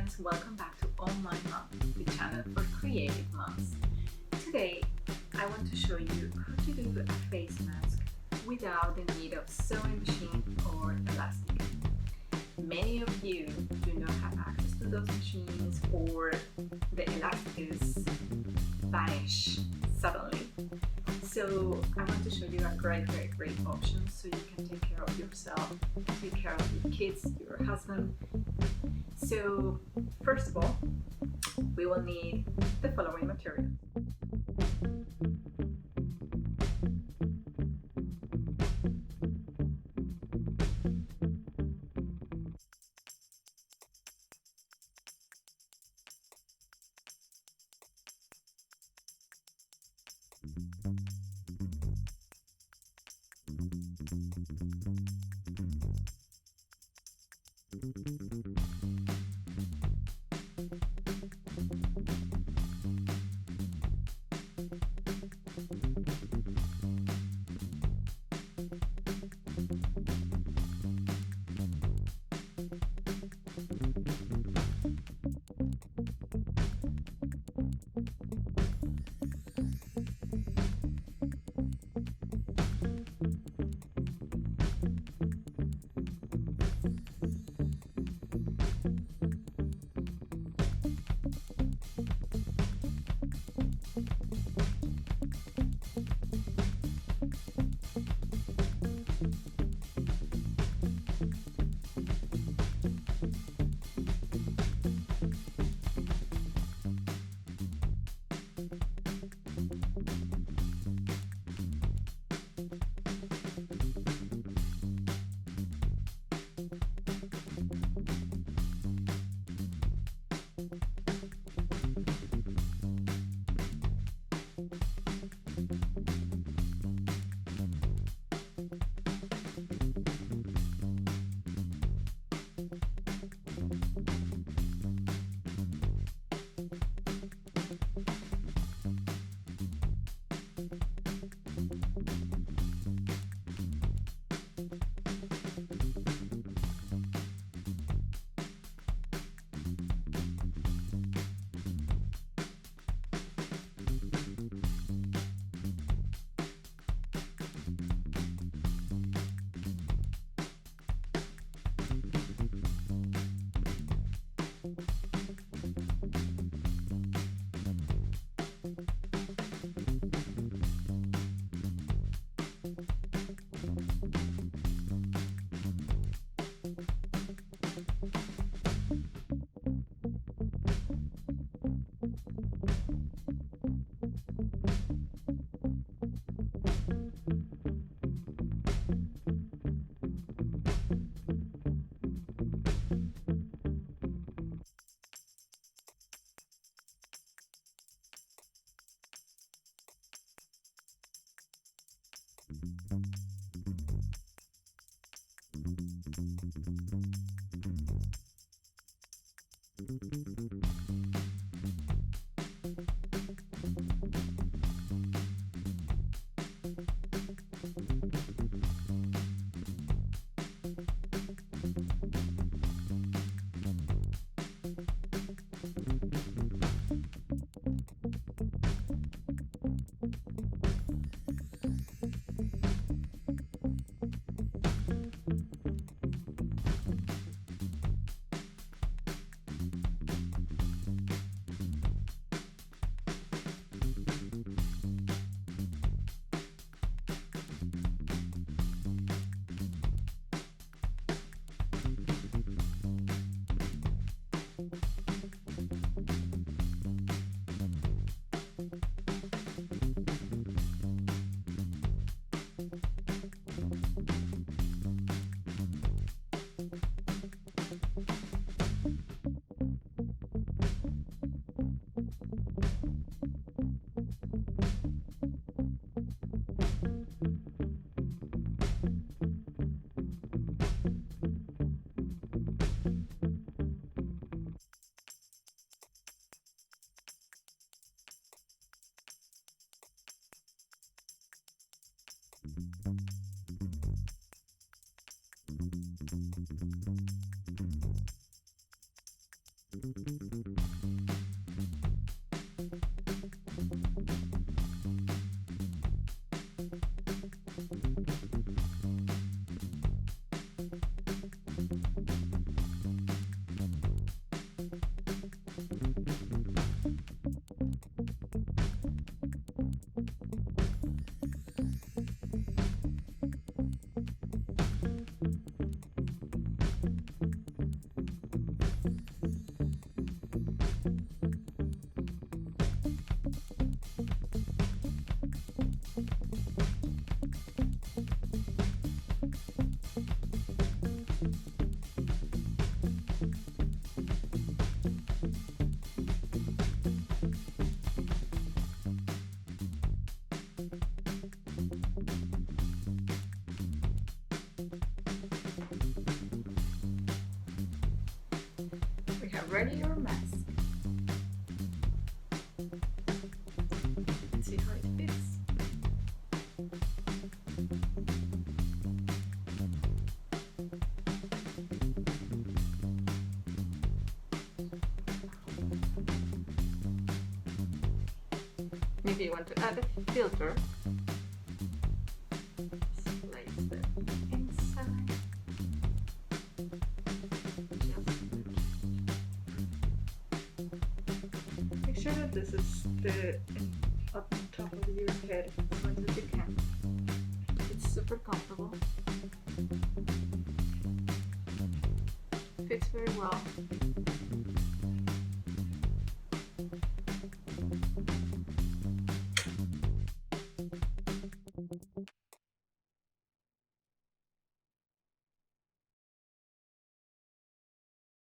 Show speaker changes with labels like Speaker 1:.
Speaker 1: friends, welcome back to Online Mom, the channel for creative moms. Today I want to show you how to do a face mask without the need of sewing machine or elastic. Many of you do not have access to those machines, or the elastics vanish suddenly. So I want to show you a great option so you can take care of yourself, take care of your kids, your husband. So first of all, we will need the following material. have ready your mask. Let's see how it fits. If you want to add a filter, just place it inside. Make sure that this is up on top of your head as much as you can. It's super comfortable. Fits very well.